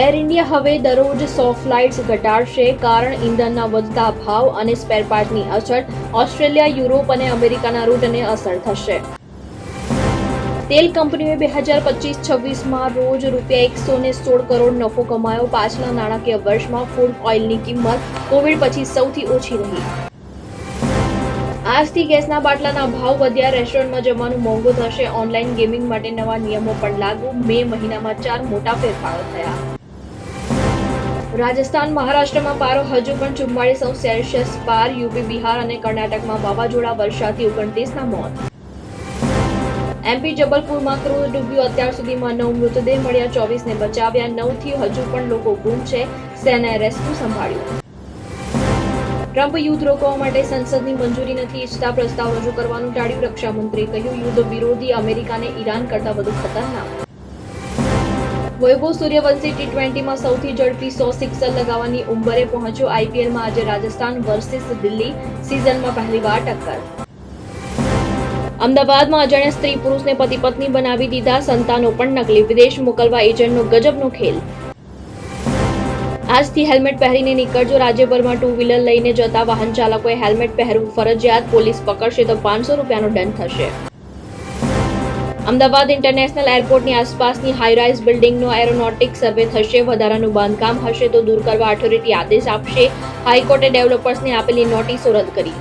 Air India હવે દરરોજ 100 flights ઘટાડશે. કારણ ઈંધણના વધતા ભાવ અને સ્પેર પાર્ટની અછત. ઓસ્ટ્રેલિયા, યુરોપ અને અમેરિકાના રૂટને અસર થશે. તેલ કંપનીઓએ 2025-26માં રોજ ₹116 કરોડ નફો કમાયો. પાછલા નાણાકીય વર્ષમાં ફૂડ ઓઇલની કિંમત કોવિડ પછી સૌથી ઓછી રહી. આજથી ગેસના બાટલાના ભાવ વધ્યા. રેસ્ટોરન્ટમાં જમવાનું મોંઘું થશે. ઓનલાઈન ગેમિંગ માટે નવા નિયમો પણ લાગુ. મે મહિનામાં 4 મોટા ફેરફારો થયા. રાજસ્થાન, મહારાષ્ટ્રમાં પારો હજુ પણ 44 સેલ્સિયસ પાર. યુપી, બિહાર અને કર્ણાટકમાં વાવાઝોડા વર્ષાથી 29ના મોત. એમપી જબલપુરમાં ક્રૂઝ ડૂબ્યું. અત્યાર સુધીમાં 9 મૃતદેહ મળ્યા. 24ને બચાવ્યા. 9થી હજુ પણ લોકો ગુમ છે. સેનાએ રેસ્ક્યુ સંભાળ્યું. ટ્રમ્પ યુદ્ધ રોકવા માટે સંસદની મંજૂરી નથી ઈચ્છતા. પ્રસ્તાવ રજૂ કરવાનું ટાળ્યું. રક્ષામંત્રીએ કહ્યું, યુદ્ધ વિરોધી અમેરિકાને ઈરાન કરતાં વધુ ખતરનાક. વૈભવ સૂર્યવંશી ટી20માં સૌથી ઝડપી 100 સિક્સર લગાવવાની ઉંબરે પહોંચ્યો. આઈપીએલમાં આજે રાજસ્થાન વર્સિસ દિલ્હી. સિઝનમાં પહેલીવાર ટક્કર. અમદાવાદમાં અજાણ્યા સ્ત્રી પુરુષને પતિ પત્ની બનાવી દીધા. સંતાનો પણ નકલી. વિદેશ મોકલવા એજન્ટનો ગજબનો ખેલ. આજથી હેલ્મેટ પહેરીને નીકળજો. રાજ્યભરમાં ટુ વ્હીલર લઈને જતા વાહન ચાલકોએ હેલ્મેટ પહેરવું ફરજિયાત. પોલીસ પકડશે તો ₹500નો દંડ થશે. અમદાવાદ ઇન્ટરનેશનલ એરપોર્ટની આસપાસની હાઈરાઇઝ બિલ્ડિંગનો એરોનોટિક સર્વે થશે. વધારાનું બાંધકામ હશે તો દૂર કરવા ઓથોરિટી આદેશ આપશે. હાઈકોર્ટે ડેવલપર્સને આપેલી નોટિસો રદ કરી.